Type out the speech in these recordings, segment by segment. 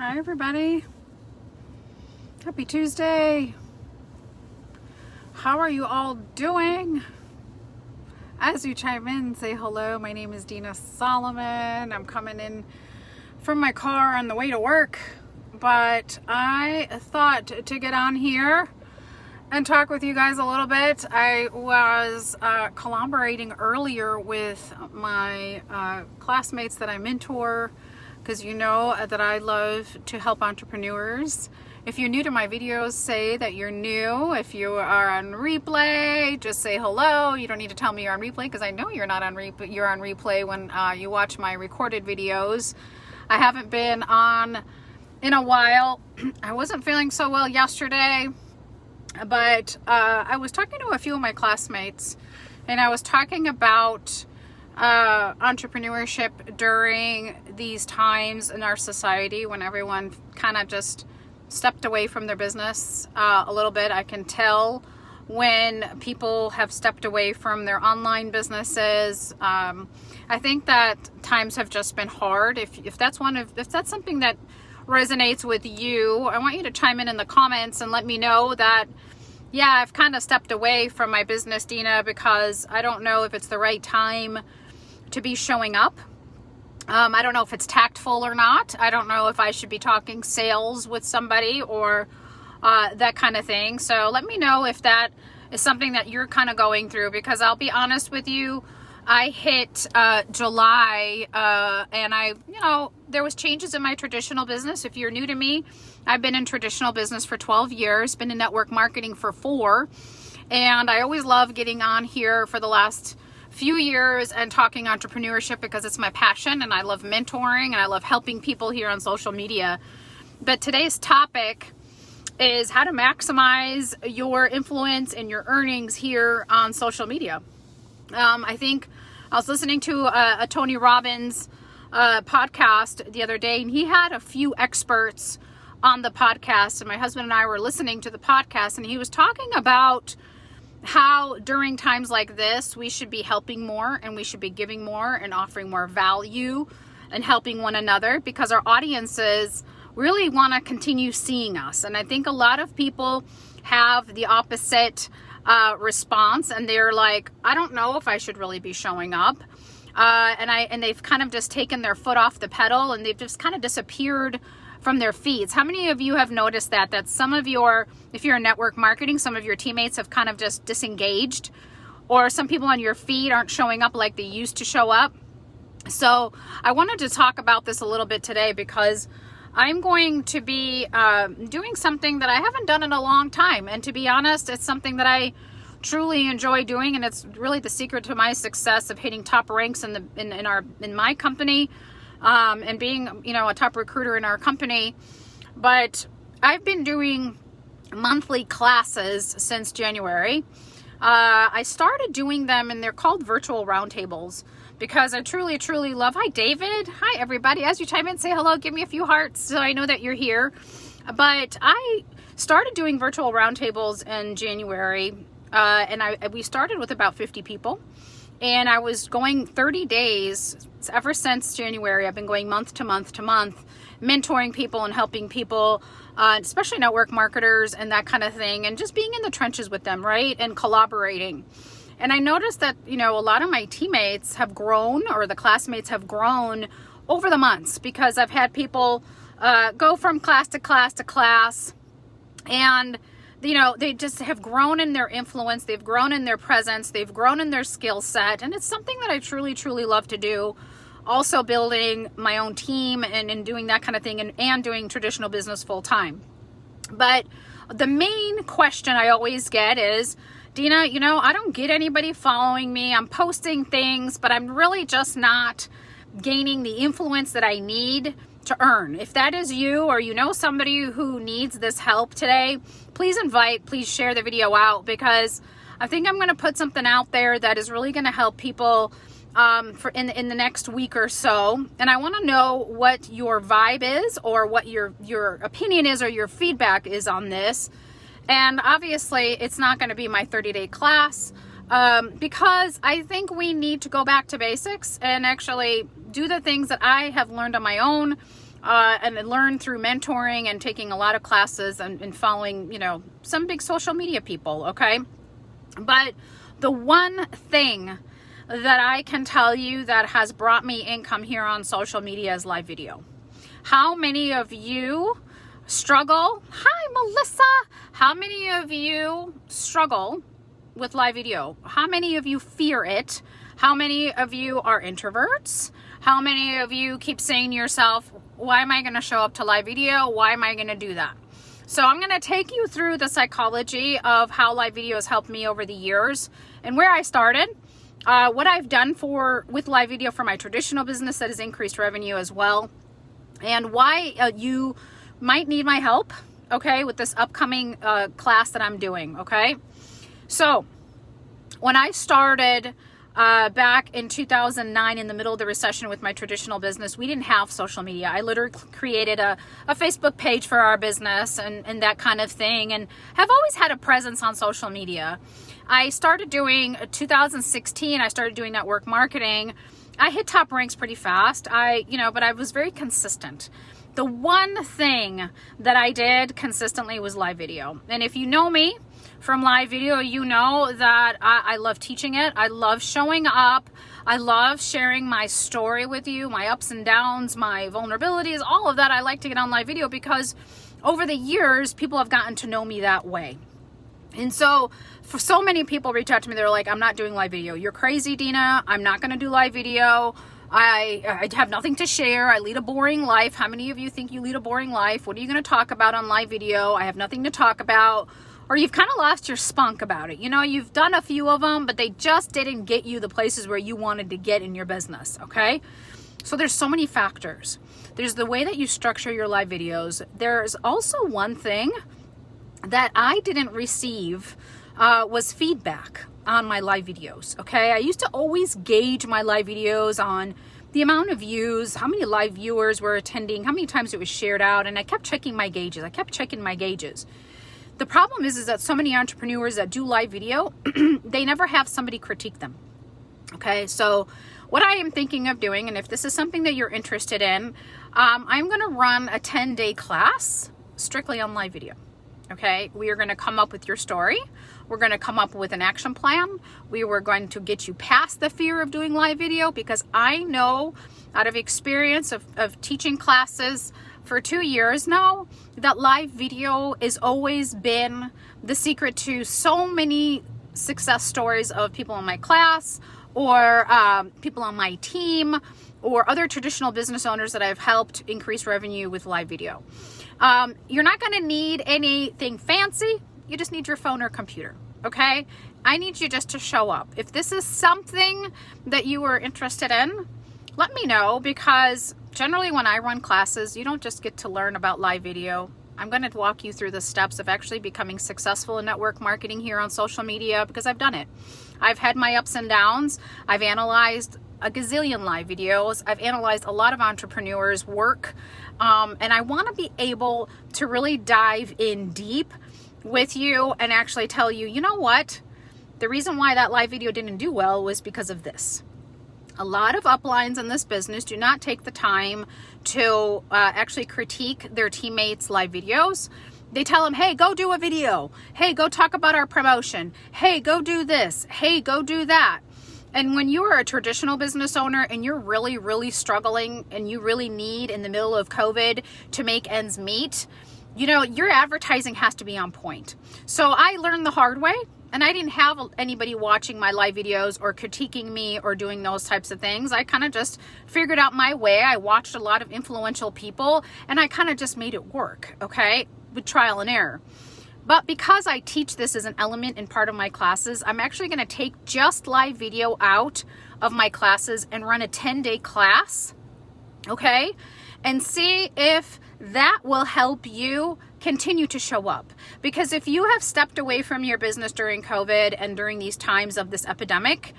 Hi everybody. Happy Tuesday. How are you all doing? As you chime in, say hello. My name is Dina Solomon. I'm coming in from my car on the way to work, but I thought to get on here and talk with you guys a little bit. I was collaborating earlier with my classmates that I mentor, because you know that I love to help entrepreneurs. If you're new to my videos, say that you're new. If you are on replay, just say hello. You don't need to tell me you're on replay, because I know you're not on replay. You're on replay when you watch my recorded videos. I haven't been on in a while. I wasn't feeling so well yesterday, but I was talking to a few of my classmates, and I was talking about entrepreneurship during these times in our society when everyone kind of just stepped away from their business a little bit. I can tell when people have stepped away from their online businesses. I think that times have just been hard. If that's something that resonates with you, I want you to chime in the comments and let me know that, yeah, I've kind of stepped away from my business, Dina, because I don't know if it's the right time to be showing up. I don't know if it's tactful or not. I don't know if I should be talking sales with somebody or that kind of thing. So let me know if that is something that you're kind of going through, because I'll be honest with you, I hit July and there was changes in my traditional business. If you're new to me, I've been in traditional business for 12 years, been in network marketing for 4, and I always love getting on here for the last few years and talking entrepreneurship because it's my passion, and I love mentoring and I love helping people here on social media. But today's topic is how to maximize your influence and your earnings here on social media. I think I was listening to a Tony Robbins podcast the other day, and he had a few experts on the podcast, and my husband and I were listening to the podcast, and he was talking about how during times like this, we should be helping more, and we should be giving more and offering more value and helping one another, because our audiences really want to continue seeing us. And I think a lot of people have the opposite response, and they're like, I don't know if I should really be showing up. And they've kind of just taken their foot off the pedal, and they've just kind of disappeared from their feeds. How many of you have noticed that some of if you're in network marketing, some of your teammates have kind of just disengaged, or some people on your feed aren't showing up like they used to show up? So I wanted to talk about this a little bit today, because I'm going to be doing something that I haven't done in a long time. And to be honest, it's something that I truly enjoy doing, and it's really the secret to my success of hitting top ranks in my company, and being, a top recruiter in our company. But I've been doing monthly classes since January. I started doing them, and they're called virtual roundtables, because I truly, truly love. Hi, David. Hi, everybody. As you chime in, say hello. Give me a few hearts so I know that you're here. But I started doing virtual roundtables in January, and we started with about 50 people. And I was going 30 days ever since January. I've been going month to month to month, mentoring people and helping people, especially network marketers and that kind of thing, and just being in the trenches with them, right? And collaborating. And I noticed that, a lot of my teammates have grown, or the classmates have grown over the months, because I've had people go from class to class to class, and they just have grown in their influence, they've grown in their presence, they've grown in their skill set, and it's something that I truly, truly love to do. Also building my own team and doing that kind of thing, and doing traditional business full time. But the main question I always get is, Dina, I don't get anybody following me. I'm posting things, but I'm really just not gaining the influence that I need to earn. If that is you, or somebody who needs this help today, please share the video out, because I think I'm going to put something out there that is really going to help people in the next week or so. And I want to know what your vibe is, or what your opinion is, or your feedback is on this. And obviously it's not going to be my 30-day class, because I think we need to go back to basics and actually do the things that I have learned on my own, and learn through mentoring and taking a lot of classes and following, you know, some big social media people, okay? But the one thing that I can tell you that has brought me income here on social media is live video. How many of you struggle? Hi, Melissa. How many of you struggle with live video? How many of you fear it? How many of you are introverts? How many of you keep saying to yourself, why am I going to show up to live video? Why am I going to do that? So I'm going to take you through the psychology of how live video has helped me over the years and where I started, what I've done with live video for my traditional business that has increased revenue as well, and why you might need my help, okay, with this upcoming class that I'm doing, okay? So when I started back in 2009 in the middle of the recession with my traditional business, we didn't have social media. I literally created a Facebook page for our business and that kind of thing, and have always had a presence on social media. I started doing 2016, I started doing network marketing. I hit top ranks pretty fast. but I was very consistent. The one thing that I did consistently was live video. And if you know me from live video, you know that I love teaching it. I love showing up. I love sharing my story with you, my ups and downs, my vulnerabilities, all of that. I like to get on live video because over the years, people have gotten to know me that way. And so for so many people reach out to me, they're like, I'm not doing live video. You're crazy, Dina. I'm not going to do live video. I have nothing to share. I lead a boring life. How many of you think you lead a boring life? What are you going to talk about on live video? I have nothing to talk about. Or you've kind of lost your spunk about it. You know, you've done a few of them, but they just didn't get you the places where you wanted to get in your business, okay? So there's so many factors. There's the way that you structure your live videos. There's also one thing that I didn't receive was feedback on my live videos, okay? I used to always gauge my live videos on the amount of views, how many live viewers were attending, how many times it was shared out, and I kept checking my gauges. The problem is that so many entrepreneurs that do live video, they never have somebody critique them, okay? So what I am thinking of doing, and if this is something that you're interested in, I'm gonna run a 10-day class strictly on live video. Okay, we are going to come up with your story. We're going to come up with an action plan. We were going to get you past the fear of doing live video, because I know out of experience of teaching classes for 2 years now that live video has always been the secret to so many success stories of people in my class or people on my team or other traditional business owners that I've helped increase revenue with live video. You're not going to need anything fancy. You just need your phone or computer, okay? I need you just to show up. If this is something that you are interested in, let me know, because generally when I run classes, you don't just get to learn about live video. I'm going to walk you through the steps of actually becoming successful in network marketing here on social media, because I've done it. I've had my ups and downs. I've analyzed a gazillion live videos. I've analyzed a lot of entrepreneurs' work. And I want to be able to really dive in deep with you and actually tell you, you know what? The reason why that live video didn't do well was because of this. A lot of uplines in this business do not take the time to actually critique their teammates' live videos. They tell them, hey, go do a video. Hey, go talk about our promotion. Hey, go do this. Hey, go do that. And when you are a traditional business owner and you're really, really struggling and you really need in the middle of COVID to make ends meet, you know, your advertising has to be on point. So I learned the hard way, and I didn't have anybody watching my live videos or critiquing me or doing those types of things. I kind of just figured out my way. I watched a lot of influential people and I kind of just made it work, okay, with trial and error. But because I teach this as an element in part of my classes, I'm actually going to take just live video out of my classes and run a 10-day class, okay? And see if that will help you continue to show up. Because if you have stepped away from your business during COVID and during these times of this epidemic,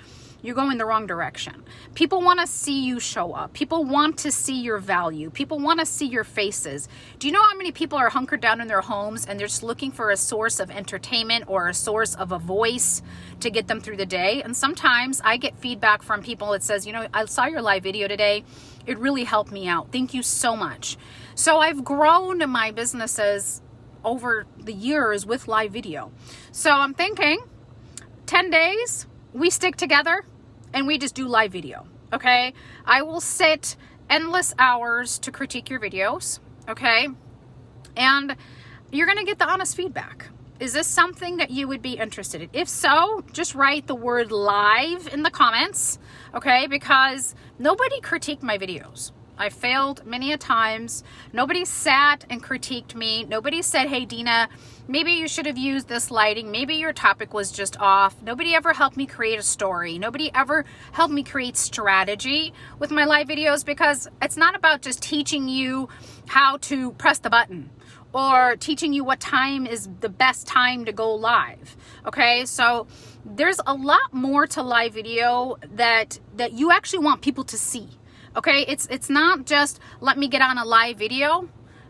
you're going the wrong direction. People want to see you show up. People want to see your value. People want to see your faces. Do you know how many people are hunkered down in their homes and they're just looking for a source of entertainment or a source of a voice to get them through the day? And sometimes I get feedback from people that says, I saw your live video today. It really helped me out. Thank you so much. So I've grown my businesses over the years with live video. So I'm thinking 10 days, we stick together and we just do live video, okay? I will sit endless hours to critique your videos, okay? And you're gonna get the honest feedback. Is this something that you would be interested in? If so, just write the word live in the comments, okay? Because nobody critiqued my videos. I failed many a times. Nobody sat and critiqued me. Nobody said, hey, Dina, maybe you should have used this lighting. Maybe your topic was just off. Nobody ever helped me create a story. Nobody ever helped me create strategy with my live videos, because it's not about just teaching you how to press the button or teaching you what time is the best time to go live. Okay, so there's a lot more to live video that you actually want people to see. Okay, it's not just let me get on a live video,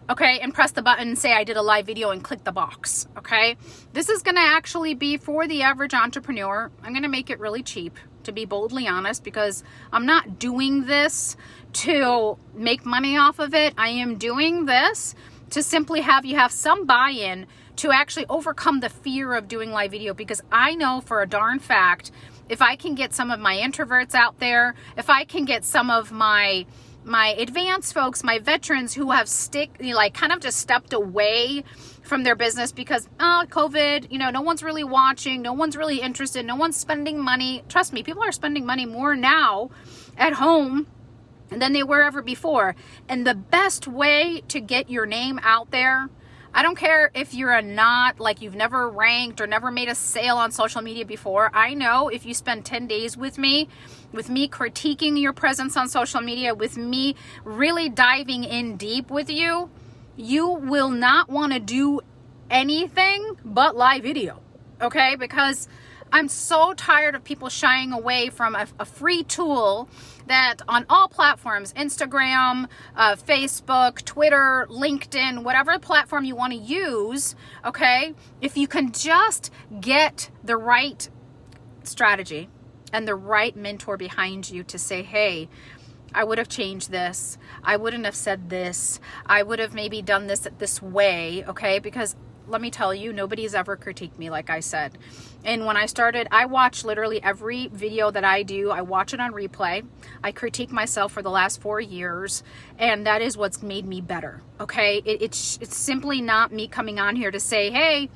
okay, and press the button and say I did a live video and click the box, okay? This is gonna actually be for the average entrepreneur. I'm gonna make it really cheap, to be boldly honest, because I'm not doing this to make money off of it. I am doing this to simply have you have some buy-in to actually overcome the fear of doing live video, because I know for a darn fact, if I can get some of my introverts out there, if I can get some of my advanced folks, my veterans who have kind of just stepped away from their business because COVID, no one's really watching, no one's really interested, no one's spending money. Trust me, people are spending money more now at home than they were ever before. And the best way to get your name out there, I don't care if you're you've never ranked or never made a sale on social media before. I know if you spend 10 days with me critiquing your presence on social media, with me really diving in deep with you, you will not want to do anything but live video, okay? Because I'm so tired of people shying away from a free tool that on all platforms, Instagram, Facebook, Twitter, LinkedIn, whatever platform you want to use, okay? If you can just get the right strategy and the right mentor behind you to say, hey, I would have changed this. I wouldn't have said this. I would have maybe done this way, okay? Because let me tell you, nobody's ever critiqued me, like I said. And when I started, I watch literally every video that I do. I watch it on replay. I critique myself for the last 4 years, and that is what's made me better, okay? It's simply not me coming on here to say, hey,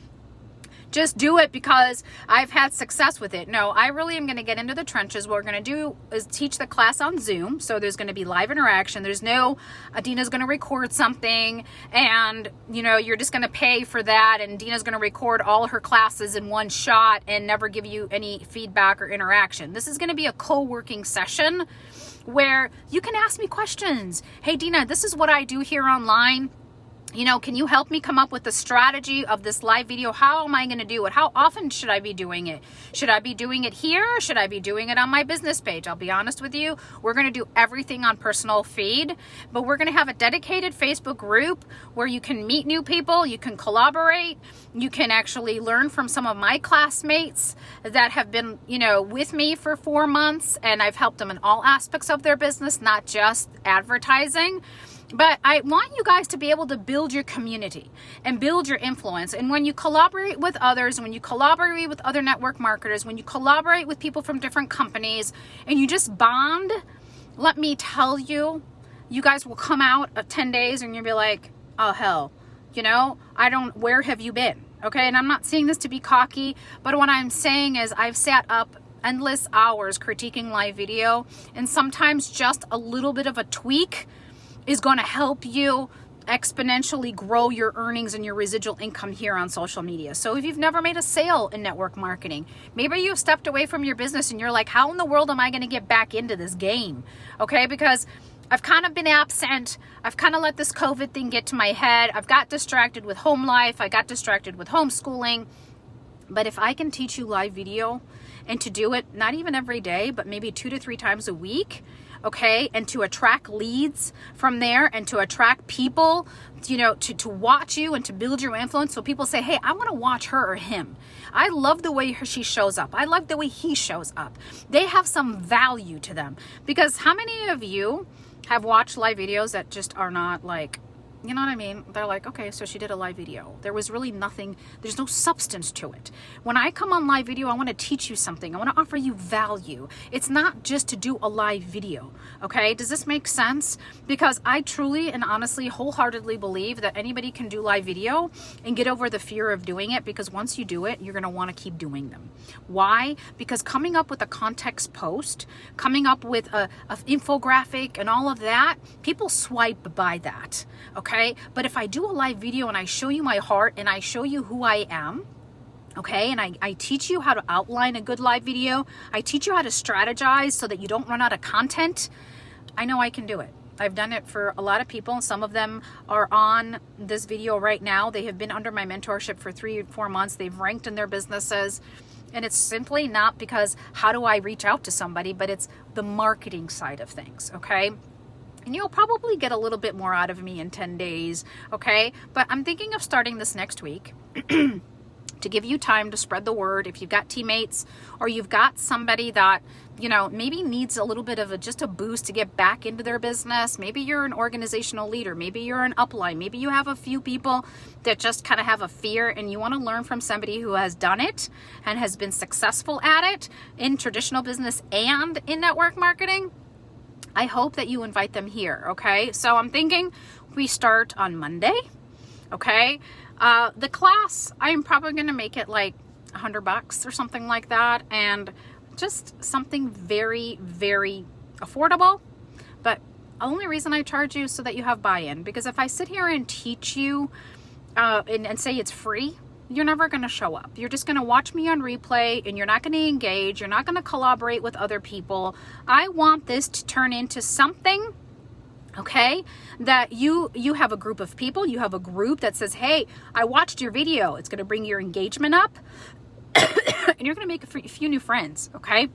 just do it because I've had success with it. No, I really am going to get into the trenches. What we're going to do is teach the class on Zoom. So there's going to be live interaction. There's no, Dina's going to record something and, you're just going to pay for that. And Dina's going to record all her classes in one shot and never give you any feedback or interaction. This is going to be a co-working session where you can ask me questions. Hey, Dina, this is what I do here online. Can you help me come up with the strategy of this live video? How am I going to do it? How often should I be doing it? Should I be doing it here? Should I be doing it on my business page? I'll be honest with you. We're going to do everything on personal feed, but we're going to have a dedicated Facebook group where you can meet new people. You can collaborate. You can actually learn from some of my classmates that have been, with me for 4 months, and I've helped them in all aspects of their business, not just advertising. But I want you guys to be able to build your community and build your influence. And when you collaborate with others, when you collaborate with other network marketers, when you collaborate with people from different companies and you just bond, let me tell you, you guys will come out of 10 days and you'll be like, oh, hell, where have you been? Okay. And I'm not saying this to be cocky, but what I'm saying is I've sat up endless hours critiquing live video, and sometimes just a little bit of a tweak is going to help you exponentially grow your earnings and your residual income here on social media. So if you've never made a sale in network marketing, maybe you've stepped away from your business and you're like, how in the world am I going to get back into this game? Okay, because I've kind of been absent. I've kind of let this COVID thing get to my head. I've got distracted with home life. I got distracted with homeschooling. But if I can teach you live video and to do it not even every day, but maybe 2 to 3 times a week, okay, and to attract leads from there and to attract people, to watch you and to build your influence. So people say, hey, I want to watch her or him. I love the way she shows up. I love the way he shows up. They have some value to them. Because how many of you have watched live videos that just are not like, you know what I mean? They're like, okay, so she did a live video. There was really nothing, there's no substance to it. When I come on live video, I want to teach you something. I want to offer you value. It's not just to do a live video, okay? Does this make sense? Because I truly and honestly, wholeheartedly believe that anybody can do live video and get over the fear of doing it, because once you do it, you're going to want to keep doing them. Why? Because coming up with a context post, coming up with a infographic and all of that, people swipe by that, okay? But if I do a live video and I show you my heart and I show you who I am, okay, and I teach you how to outline a good live video, I teach you how to strategize so that you don't run out of content, I know I can do it. I've done it for a lot of people. Some of them are on this video right now. They have been under my mentorship for 3 or 4 months. They've ranked in their businesses. And it's simply not because how do I reach out to somebody, but it's the marketing side of things, okay? And you'll probably get a little bit more out of me in 10 days, okay? But I'm thinking of starting this next week to give you time to spread the word. If you've got teammates or you've got somebody that, maybe needs a little bit of just a boost to get back into their business. Maybe you're an organizational leader. Maybe you're an upline. Maybe you have a few people that just kind of have a fear and you want to learn from somebody who has done it and has been successful at it in traditional business and in network marketing. I hope that you invite them here, okay? So I'm thinking we start on Monday, okay? The class, I'm probably going to make it like $100 or something like that, and just something very, very affordable. But the only reason I charge you is so that you have buy-in, because if I sit here and teach you and say it's free, you're never going to show up. You're just going to watch me on replay and you're not going to engage. You're not going to collaborate with other people. I want this to turn into something, okay, that you have a group of people, you have a group that says, hey, I watched your video. It's going to bring your engagement up and you're going to make a few new friends, okay?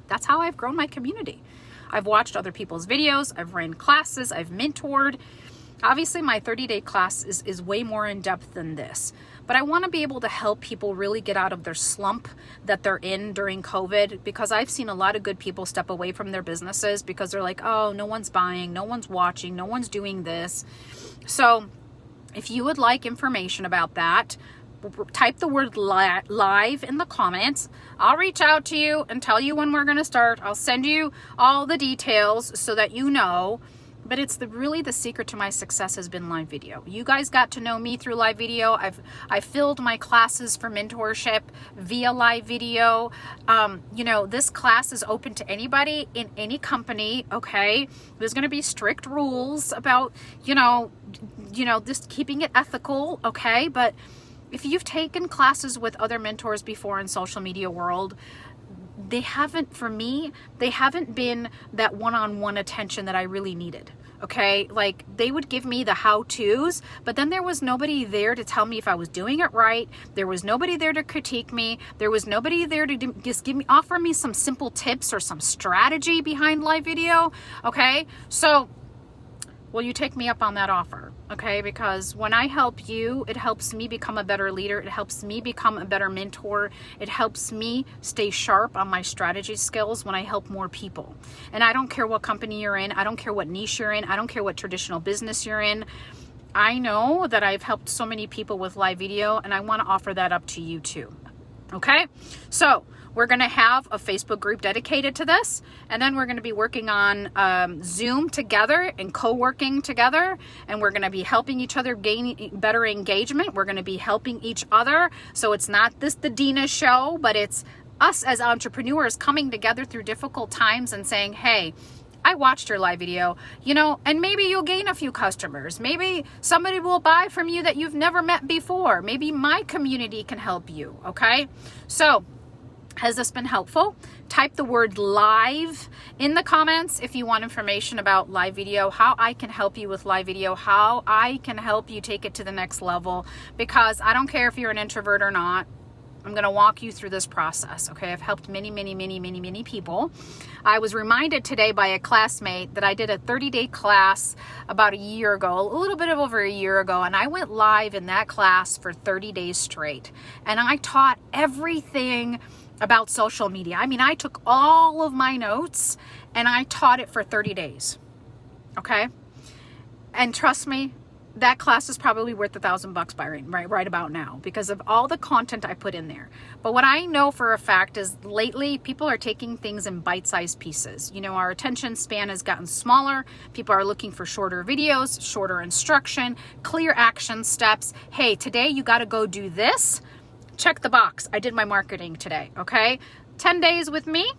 That's how I've grown my community. I've watched other people's videos. I've ran classes. I've mentored. Obviously, my 30-day class is way more in depth than this. But I want to be able to help people really get out of their slump that they're in during COVID, because I've seen a lot of good people step away from their businesses because they're like, oh, no one's buying, no one's watching, no one's doing this. So if you would like information about that, type the word live in the comments. I'll reach out to you and tell you when we're going to start. I'll send you all the details so that you know. But it's really the secret to my success has been live video. You guys got to know me through live video. I filled my classes for mentorship via live video. This class is open to anybody in any company, okay? There's going to be strict rules about, just keeping it ethical, okay? But if you've taken classes with other mentors before in social media world, they haven't been that one-on-one attention that I really needed. Okay, like they would give me the how-tos, but then there was nobody there to tell me if I was doing it right. There was nobody there to critique me. There was nobody there to just offer me some simple tips or some strategy behind live video. Okay, so will you take me up on that offer? Okay, because when I help you, it helps me become a better leader. It helps me become a better mentor. It helps me stay sharp on my strategy skills when I help more people. And I don't care what company you're in. I don't care what niche you're in. I don't care what traditional business you're in. I know that I've helped so many people with live video, and I want to offer that up to you too. Okay, so we're going to have a Facebook group dedicated to this, and then we're going to be working on Zoom together and co-working together, and we're going to be helping each other gain better engagement. We're going to be helping each other, so it's not the Dina show, but it's us as entrepreneurs coming together through difficult times and saying, hey, I watched your live video, and maybe you'll gain a few customers. Maybe somebody will buy from you that you've never met before. Maybe my community can help you, okay? So, has this been helpful? Type the word live in the comments if you want information about live video, how I can help you with live video, how I can help you take it to the next level, because I don't care if you're an introvert or not. I'm going to walk you through this process. Okay. I've helped many, many, many, many, many people. I was reminded today by a classmate that I did a 30-day class about a year ago, a little bit over a year ago. And I went live in that class for 30 days straight. And I taught everything about social media. I mean, I took all of my notes and I taught it for 30 days. Okay. And trust me, that class is probably worth $1,000 right about now because of all the content I put in there. But what I know for a fact is lately people are taking things in bite-sized pieces. You know, our attention span has gotten smaller. People are looking for shorter videos, shorter instruction, clear action steps. Hey, today you got to go do this. Check the box. I did my marketing today. Okay. 10 days with me,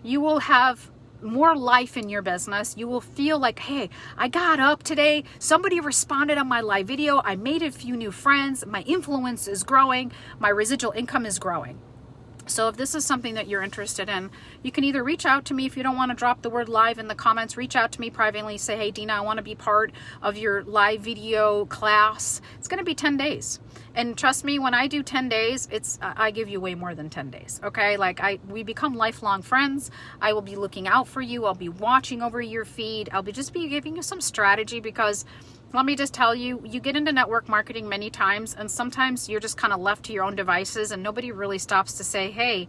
you will have more life in your business. You will feel like, hey, I got up today. Somebody responded on my live video. I made a few new friends. My influence is growing. My residual income is growing. So if this is something that you're interested in, you can either reach out to me. If you don't want to drop the word live in the comments, reach out to me privately. Say, hey, Dina, I want to be part of your live video class. It's going to be 10 days. And trust me, when I do 10 days, I give you way more than 10 days. Okay. We become lifelong friends. I will be looking out for you. I'll be watching over your feed. I'll be giving you some strategy because let me just tell you, you get into network marketing many times and sometimes you're just kind of left to your own devices and nobody really stops to say, hey,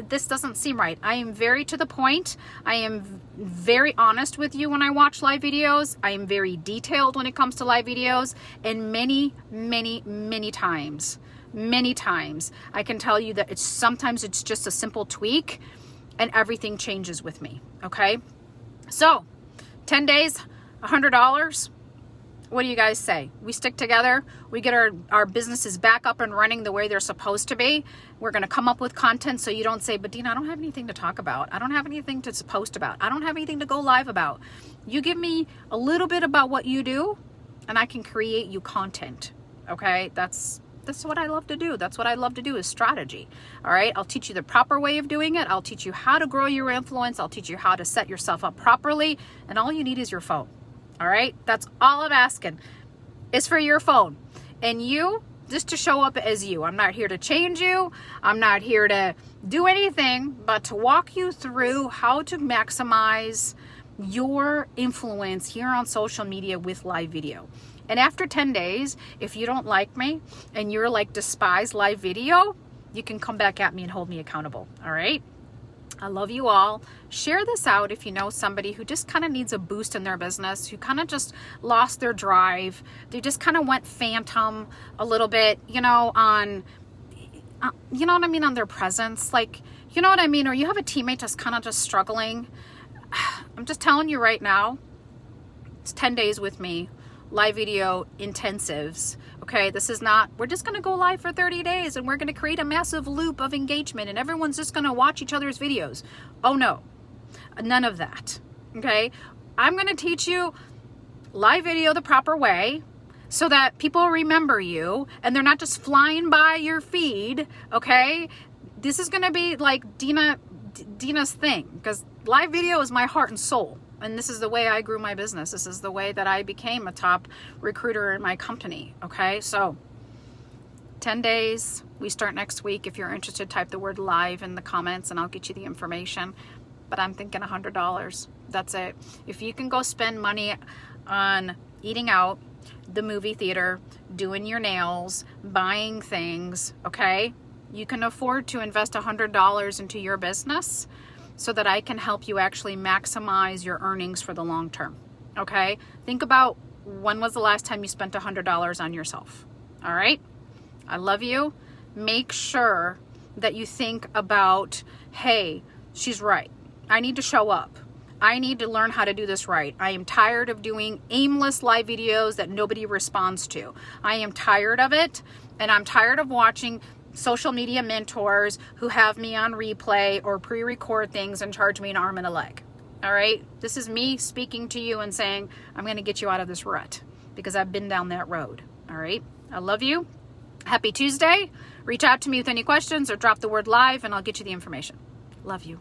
this doesn't seem right. I am very to the point. I am very honest with you when I watch live videos. I am very detailed when it comes to live videos. And many, many, many times, I can tell you that sometimes it's just a simple tweak and everything changes with me. Okay. So 10 days, $100. What do you guys say? We stick together. We get our businesses back up and running the way they're supposed to be. We're going to come up with content so you don't say, but Dina, I don't have anything to talk about. I don't have anything to post about. I don't have anything to go live about. You give me a little bit about what you do and I can create you content. Okay. That's what I love to do. That's what I love to do is strategy. All right. I'll teach you the proper way of doing it. I'll teach you how to grow your influence. I'll teach you how to set yourself up properly. And all you need is your phone. All right. That's all I'm asking is for your phone and you just to show up as you. I'm not here to change you. I'm not here to do anything but to walk you through how to maximize your influence here on social media with live video. And after 10 days, if you don't like me and you're like despise live video, you can come back at me and hold me accountable. All right. I love you all. Share this out if you know somebody who just kind of needs a boost in their business, who kind of just lost their drive. They just kind of went phantom a little bit, on their presence. Like, you know what I mean? Or you have a teammate that's kind of just struggling. I'm just telling you right now, it's 10 days with me, live video intensives. Okay, this is not, we're just going to go live for 30 days and we're going to create a massive loop of engagement and everyone's just going to watch each other's videos. Oh no, none of that. Okay, I'm going to teach you live video the proper way so that people remember you and they're not just flying by your feed. Okay, this is going to be like Dina's thing because live video is my heart and soul. And this is the way I grew my business. This is the way that I became a top recruiter in my company. Okay, so 10 days. We start next week. If you're interested, type the word live in the comments and I'll get you the information. But I'm thinking $100. That's it. If you can go spend money on eating out, the movie theater, doing your nails, buying things, okay, you can afford to invest $100 into your business so that I can help you actually maximize your earnings for the long term. Okay? Think about when was the last time you spent $100 on yourself. All right? I love you. Make sure that you think about, hey, she's right. I need to show up. I need to learn how to do this right. I am tired of doing aimless live videos that nobody responds to. I am tired of it, and I'm tired of watching social media mentors who have me on replay or pre-record things and charge me an arm and a leg. All right. This is me speaking to you and saying, I'm going to get you out of this rut because I've been down that road. All right. I love you. Happy Tuesday. Reach out to me with any questions or drop the word live and I'll get you the information. Love you.